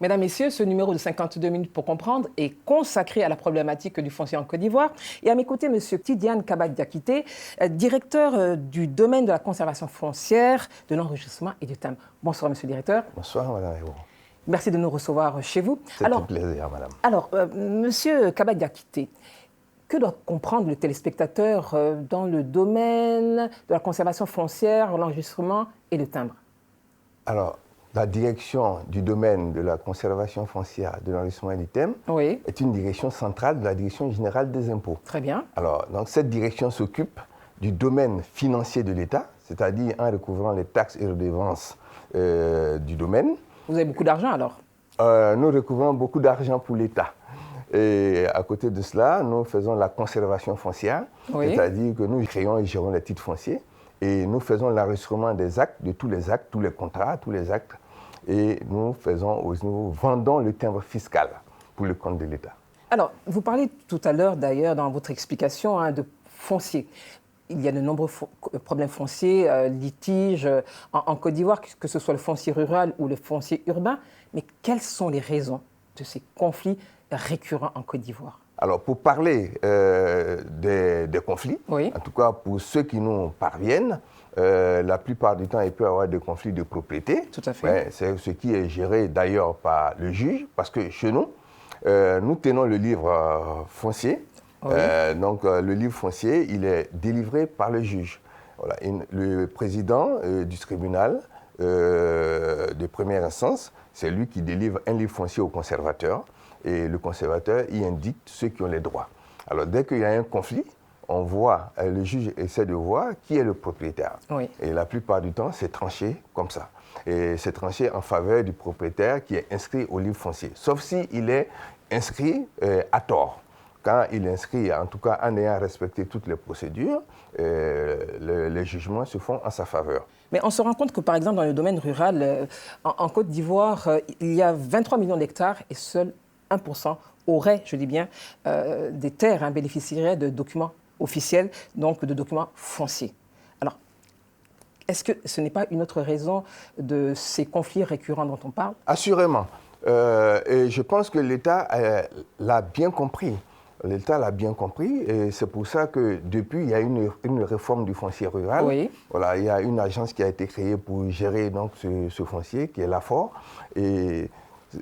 Mesdames, Messieurs, ce numéro de 52 minutes pour comprendre est consacré à la problématique du foncier en Côte d'Ivoire. Et à mes côtés, M. Tidiane Kaba-Diakité, directeur du domaine de la conservation foncière, de l'enregistrement et du timbre. Bonsoir, M. le directeur. Bonsoir, Madame Hérault. Merci de nous recevoir chez vous. C'est un plaisir, Madame. Alors, M. Kaba-Diakité, que doit comprendre le téléspectateur dans le domaine de la conservation foncière, l'enregistrement et le timbre? Alors, la direction du domaine de la conservation foncière, de l'enregistrement et du timbre est une direction centrale de la Direction générale des impôts. Très bien. Alors, donc, cette direction s'occupe du domaine financier de l'État, c'est-à-dire en recouvrant les taxes et redevances du domaine. Vous avez beaucoup d'argent alors? Nous recouvrons beaucoup d'argent pour l'État. Et à côté de cela, nous faisons la conservation foncière, c'est-à-dire que nous créons et gérons les titres fonciers et nous faisons l'enregistrement des actes, de tous les actes, tous les contrats, tous les actes. Et nous vendons le timbre fiscal pour le compte de l'État. Alors, vous parlez tout à l'heure d'ailleurs dans votre explication de foncier. Il y a de nombreux problèmes fonciers, litiges en Côte d'Ivoire, que ce soit le foncier rural ou le foncier urbain. Mais quelles sont les raisons de ces conflits récurrents en Côte d'Ivoire? Alors, pour parler des conflits, en tout cas pour ceux qui nous parviennent, la plupart du temps, il peut y avoir des conflits de propriété. Tout à fait. C'est ce qui est géré d'ailleurs par le juge, parce que chez nous, nous tenons le livre foncier. Donc, le livre foncier, il est délivré par le juge. Voilà. Le président du tribunal de première instance, c'est lui qui délivre un livre foncier au conservateur. Et le conservateur y indique ceux qui ont les droits. Alors, dès qu'il y a un conflit, on voit, le juge essaie de voir qui est le propriétaire. Et la plupart du temps, c'est tranché comme ça. Et c'est tranché en faveur du propriétaire qui est inscrit au livre foncier. Sauf s'il est inscrit à tort. Quand il est inscrit, en tout cas en ayant respecté toutes les procédures, les jugements se font en sa faveur. Mais on se rend compte que, par exemple, dans le domaine rural, en Côte d'Ivoire, il y a 23 millions d'hectares et seul 1% aurait, je dis bien, des terres, bénéficieraient de documents officiels, donc de documents fonciers. Alors, est-ce que ce n'est pas une autre raison de ces conflits récurrents dont on parle? Assurément. Et je pense que l'État l'a bien compris. L'État l'a bien compris et c'est pour ça que depuis, il y a une réforme du foncier rural. Voilà, il y a une agence qui a été créée pour gérer donc, ce foncier, qui est l'AFOR. Et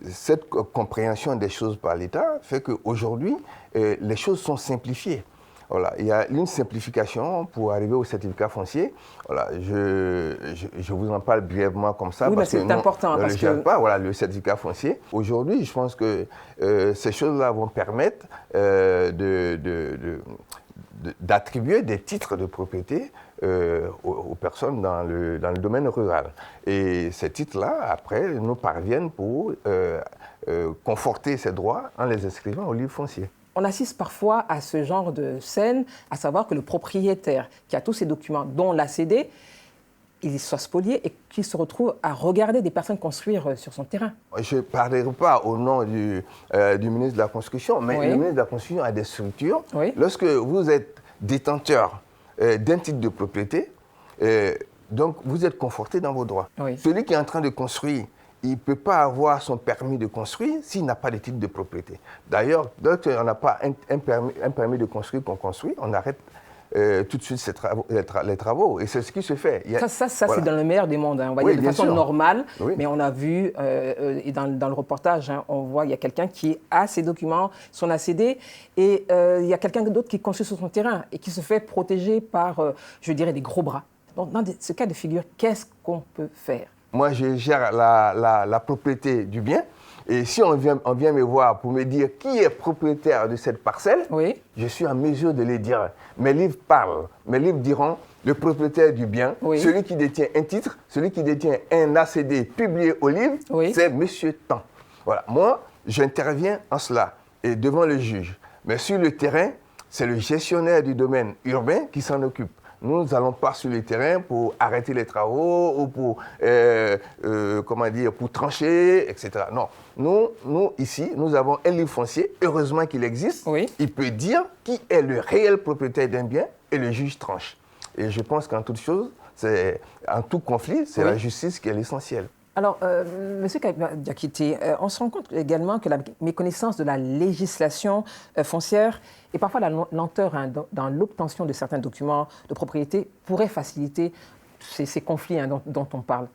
cette compréhension des choses par l'État fait qu'aujourd'hui, les choses sont simplifiées. Voilà, il y a une simplification pour arriver au certificat foncier. Voilà, je vous en parle brièvement comme ça. Oui, parce que c'est important. Parce que pas, voilà, le certificat foncier. Aujourd'hui, je pense que ces choses-là vont permettre d'attribuer des titres de propriété aux personnes dans le domaine rural. Et ces titres-là, après, nous parviennent pour conforter ces droits en les inscrivant au livre foncier. On assiste parfois à ce genre de scène, à savoir que le propriétaire qui a tous ces documents, dont l'ACD, il soit spolié et qu'il se retrouve à regarder des personnes construire sur son terrain. Je ne parlerai pas au nom du ministre de la Construction, mais le ministre de la Construction a des structures. Lorsque vous êtes détenteur d'un titre de propriété, donc vous êtes conforté dans vos droits. Celui qui est en train de construire, il ne peut pas avoir son permis de construire s'il n'a pas de titre de propriété. D'ailleurs, dès qu'on n'a pas un permis de construire qu'on construit, on arrête tout de suite les travaux. Et c'est ce qui se fait. Ça c'est dans le meilleur des mondes. On va dire de façon normale, mais on a vu, et dans le reportage, on voit il y a quelqu'un qui a ses documents, son ACD, et il y a quelqu'un d'autre qui construit sur son terrain et qui se fait protéger par, je dirais, des gros bras. Donc, dans ce cas de figure, qu'est-ce qu'on peut faire? Moi, je gère la propriété du bien. Et si on vient me voir pour me dire qui est propriétaire de cette parcelle, je suis en mesure de le dire. Mes livres parlent. Mes livres diront le propriétaire du bien, celui qui détient un titre, celui qui détient un ACD publié au livre, c'est Monsieur Tan. Voilà. Moi, j'interviens en cela et devant le juge. Mais sur le terrain, c'est le gestionnaire du domaine urbain qui s'en occupe. Nous n'allons pas sur le terrain pour arrêter les travaux ou pour trancher, etc. Non. Nous, ici, nous avons un livre foncier, heureusement qu'il existe. Il peut dire qui est le réel propriétaire d'un bien et le juge tranche. Et je pense qu'en toute chose, en tout conflit, c'est la justice qui est l'essentiel. Alors, Monsieur Diakité, on se rend compte également que la méconnaissance de la législation foncière et parfois la lenteur dans l'obtention de certains documents de propriété pourrait faciliter ces conflits dont on parle.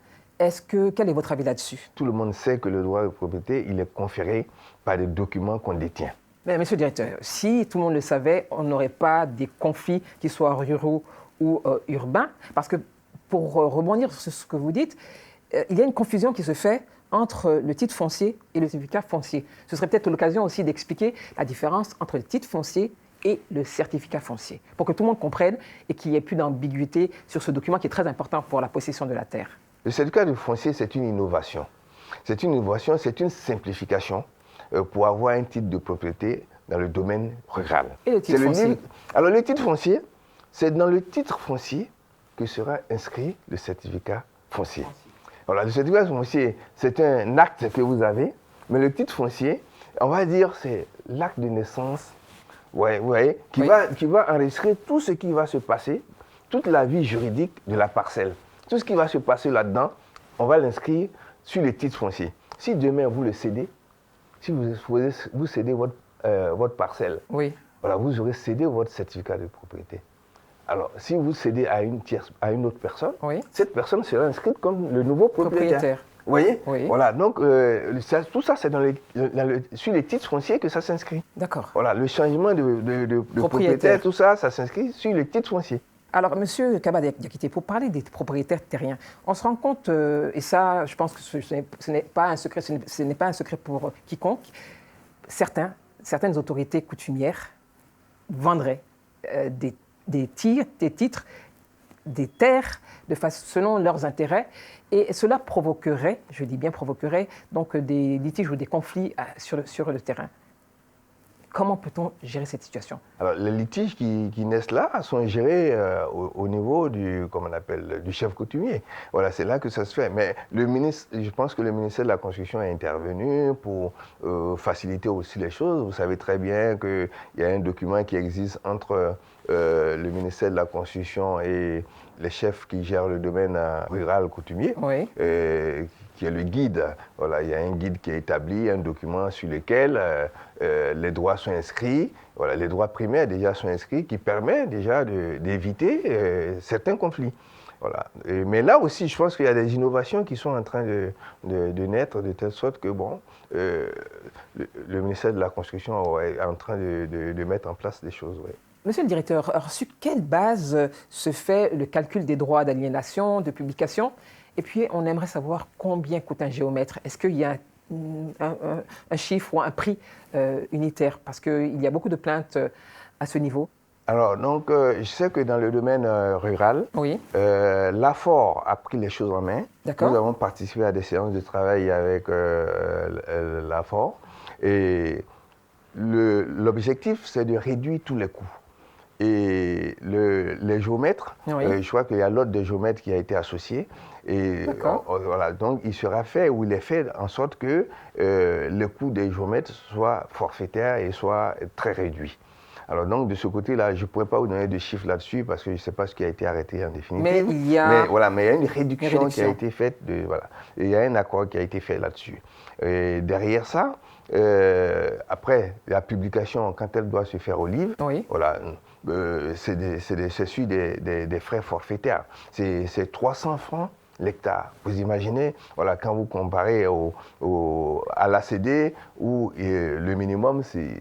Quel est votre avis là-dessus? Tout le monde sait que le droit de propriété, il est conféré par des documents qu'on détient. Mais, monsieur le directeur, si tout le monde le savait, on n'aurait pas des conflits qui soient ruraux ou urbains. Parce que, pour rebondir sur ce que vous dites, il y a une confusion qui se fait entre le titre foncier et le certificat foncier. Ce serait peut-être l'occasion aussi d'expliquer la différence entre le titre foncier et le certificat foncier, pour que tout le monde comprenne et qu'il n'y ait plus d'ambiguïté sur ce document qui est très important pour la possession de la terre. Le certificat de foncier, c'est une innovation. C'est une innovation, c'est une simplification pour avoir un titre de propriété dans le domaine rural. Et le titre foncier? Alors, le titre foncier, c'est dans le titre foncier que sera inscrit le certificat foncier. Voilà, le certificat foncier, c'est un acte que vous avez, mais le titre foncier, on va dire, c'est l'acte de naissance, ouais, vous voyez, qui va enregistrer tout ce qui va se passer, toute la vie juridique de la parcelle. Tout ce qui va se passer là-dedans, on va l'inscrire sur le titre foncier. Si demain vous le cédez, si vous cédez votre parcelle, voilà, vous aurez cédé votre certificat de propriété. Alors, si vous cédez à une autre personne, cette personne sera inscrite comme le nouveau propriétaire. Vous voyez? Voilà, donc tout ça, c'est sur les titres fonciers que ça s'inscrit. D'accord. Voilà, le changement de propriétaire, tout ça, ça s'inscrit sur les titres fonciers. Alors, Monsieur Kaba Diakité, pour parler des propriétaires terriens, on se rend compte, et ça, je pense que ce n'est pas un secret, ce n'est pas un secret pour quiconque, certaines autorités coutumières vendraient des titres, des terres, selon leurs intérêts, et cela provoquerait, je dis bien provoquerait, donc des litiges ou des conflits sur le terrain. Comment peut-on gérer cette situation? Alors, les litiges qui naissent là sont gérés au niveau du chef coutumier. Voilà, c'est là que ça se fait. Mais je pense que le ministère de la Construction est intervenu pour faciliter aussi les choses. Vous savez très bien qu'il y a un document qui existe entre le ministère de la Construction et les chefs qui gèrent le domaine rural coutumier, qui est le guide. Voilà, il y a un guide qui est établi, un document sur lequel les droits sont inscrits. Voilà, les droits primaires déjà sont inscrits, qui permet déjà d'éviter certains conflits. Voilà. Mais là aussi, je pense qu'il y a des innovations qui sont en train de naître, de telle sorte que le ministère de la Construction est en train de mettre en place des choses. Monsieur le directeur, alors sur quelle base se fait le calcul des droits d'aliénation, de publication? Et puis, on aimerait savoir combien coûte un géomètre. Est-ce qu'il y a un chiffre ou un prix unitaire? Parce qu'il y a beaucoup de plaintes à ce niveau. Alors, donc, je sais que dans le domaine rural, l'AFOR a pris les choses en main. Nous avons participé à des séances de travail avec l'AFOR. Et l'objectif, c'est de réduire tous les coûts. Et les géomètres, je crois qu'il y a l'ordre des géomètres qui a été associé. Et voilà, donc il sera fait, ou il est fait en sorte que le coût des géomètres soit forfaitaire et soit très réduit. Alors donc de ce côté-là, je ne pourrais pas vous donner de chiffres là-dessus parce que je ne sais pas ce qui a été arrêté en définitive. Mais il y a une réduction qui a été faite. Il y a un accord qui a été fait là-dessus. Et derrière ça, après la publication, quand elle doit se faire au livre, voilà, c'est sur des frais forfaitaires. C'est 300 francs l'hectare. Vous imaginez, voilà, quand vous comparez à l'ACD, où le minimum, c'est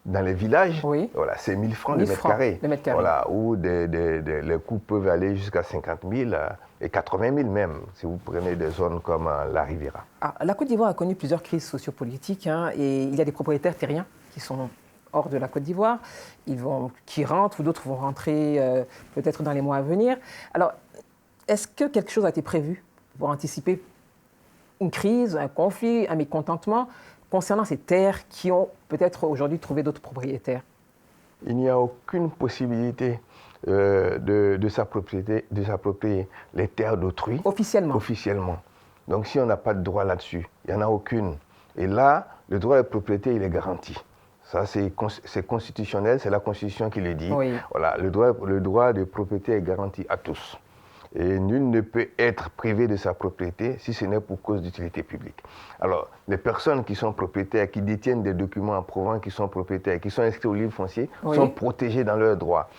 dans les villages, voilà, c'est 1000 francs le mètre carré. Voilà, où les coûts peuvent aller jusqu'à 50 000 et 80 000 même, si vous prenez des zones comme la Riviera. La Côte d'Ivoire a connu plusieurs crises sociopolitiques, et il y a des propriétaires terriens qui sont hors de la Côte d'Ivoire, qui rentrent, ou d'autres vont rentrer peut-être dans les mois à venir. Alors, est-ce que quelque chose a été prévu pour anticiper une crise, un conflit, un mécontentement concernant ces terres qui ont peut-être aujourd'hui trouvé d'autres propriétaires? Il n'y a aucune possibilité de s'approprier les terres d'autrui. Officiellement? Officiellement. Donc si on n'a pas de droit là-dessus, il n'y en a aucune. Et là, le droit de propriété, il est garanti. Ça, c'est constitutionnel, c'est la Constitution qui le dit. Voilà, le droit de propriété est garanti à tous. Et nul ne peut être privé de sa propriété si ce n'est pour cause d'utilité publique. Alors, les personnes qui sont propriétaires, qui détiennent des documents prouvant qu'ils sont propriétaires, qui sont inscrits au livre foncier, sont protégés dans leurs droits,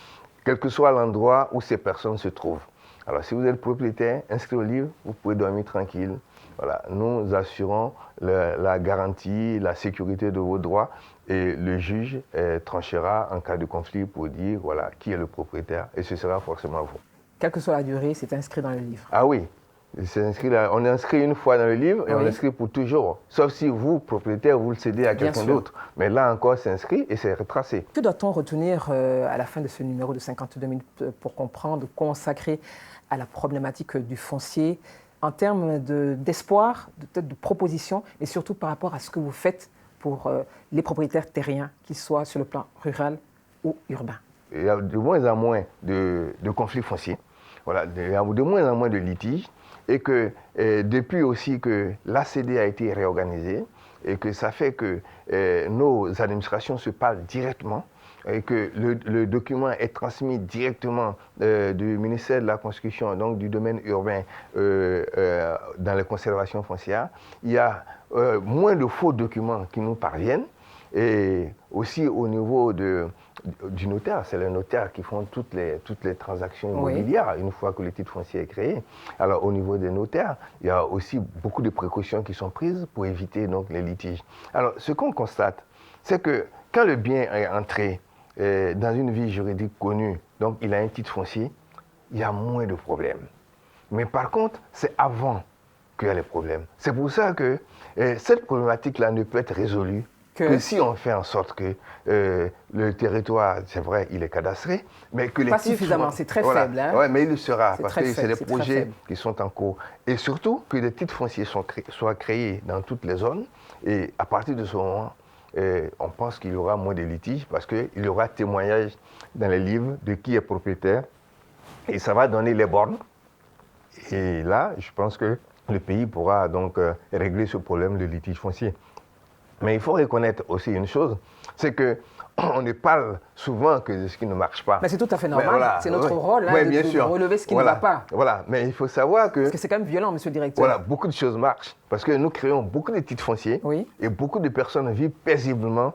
quel que soit l'endroit où ces personnes se trouvent. Alors, si vous êtes propriétaire, inscrit au livre, vous pouvez dormir tranquille. Voilà. Nous assurons la garantie, la sécurité de vos droits et le juge tranchera en cas de conflit pour dire voilà, qui est le propriétaire et ce sera forcément vous. Quelle que soit la durée, c'est inscrit dans le livre. Ah oui, on est inscrit une fois dans le livre et on est inscrit pour toujours. Sauf si vous, propriétaire, vous le cédez à quelqu'un d'autre. Mais là encore, c'est inscrit et c'est retracé. Que doit-on retenir à la fin de ce numéro de 52 minutes pour comprendre, consacré à la problématique du foncier en termes d'espoir, peut-être de propositions, mais surtout par rapport à ce que vous faites pour les propriétaires terriens, qu'ils soient sur le plan rural ou urbain? Il y a de moins en moins de conflits fonciers. Voilà, il y a de moins en moins de litiges et que depuis aussi que l'ACD a été réorganisée et que ça fait que nos administrations se parlent directement et que le document est transmis directement du ministère de la Construction, donc du domaine urbain dans les conservations foncières, il y a moins de faux documents qui nous parviennent et aussi au niveau du notaire, c'est les notaires qui font toutes les transactions immobilières une fois que le titre foncier est créé. Alors au niveau des notaires, il y a aussi beaucoup de précautions qui sont prises pour éviter donc les litiges. Alors ce qu'on constate, c'est que quand le bien est entré dans une vie juridique connue, donc il a un titre foncier, il y a moins de problèmes. Mais par contre, c'est avant qu'il y a les problèmes. C'est pour ça que cette problématique-là ne peut être résolue que si on fait en sorte que le territoire, c'est vrai, il est cadastré, mais que les pas suffisamment, c'est très faible. Hein? Oui, mais il le sera, parce que c'est des projets qui sont en cours. Et surtout, que les titres fonciers soient créés dans toutes les zones, et à partir de ce moment, on pense qu'il y aura moins de litiges, parce qu'il y aura témoignage dans les livres de qui est propriétaire, et ça va donner les bornes. Et là, je pense que le pays pourra donc régler ce problème de litige foncier. Mais il faut reconnaître aussi une chose, c'est qu'on ne parle souvent que de ce qui ne marche pas. Mais c'est tout à fait normal, voilà, c'est notre rôle hein, de relever ce qui ne va pas. Voilà, mais il faut savoir que... Parce que c'est quand même violent, monsieur le directeur. Voilà, beaucoup de choses marchent, parce que nous créons beaucoup de titres fonciers, et beaucoup de personnes vivent paisiblement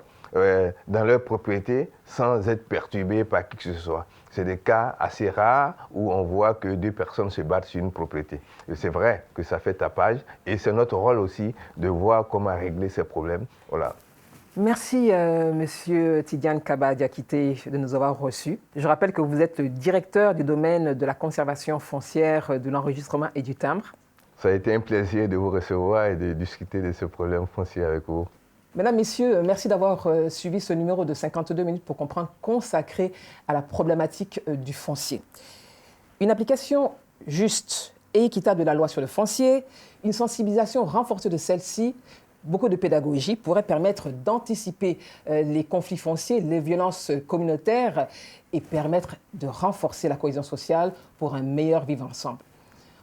dans leur propriété sans être perturbées par qui que ce soit. C'est des cas assez rares où on voit que deux personnes se battent sur une propriété. Et c'est vrai que ça fait tapage et c'est notre rôle aussi de voir comment régler ces problèmes. Voilà. Merci, monsieur Tidiane Kaba Diakité, de nous avoir reçus. Je rappelle que vous êtes le directeur du domaine de la conservation foncière, de l'enregistrement et du timbre. Ça a été un plaisir de vous recevoir et de discuter de ce problème foncier avec vous. Mesdames, Messieurs, merci d'avoir suivi ce numéro de 52 minutes pour comprendre, consacré à la problématique du foncier. Une application juste et équitable de la loi sur le foncier, une sensibilisation renforcée de celle-ci, beaucoup de pédagogie pourrait permettre d'anticiper les conflits fonciers, les violences communautaires et permettre de renforcer la cohésion sociale pour un meilleur vivre ensemble.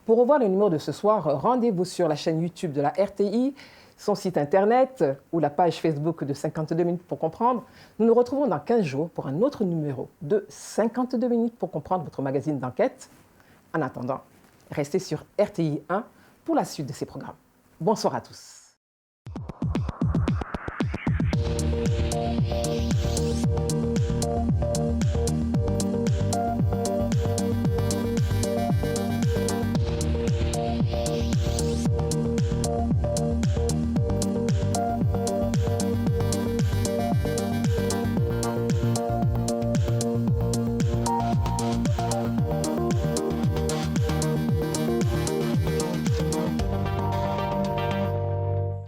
Pour revoir le numéro de ce soir, rendez-vous sur la chaîne YouTube de la RTI, son site internet ou la page Facebook de 52 minutes pour comprendre. Nous nous retrouvons dans 15 jours pour un autre numéro de 52 minutes pour comprendre, votre magazine d'enquête. En attendant, restez sur RTI 1 pour la suite de ces programmes. Bonsoir à tous.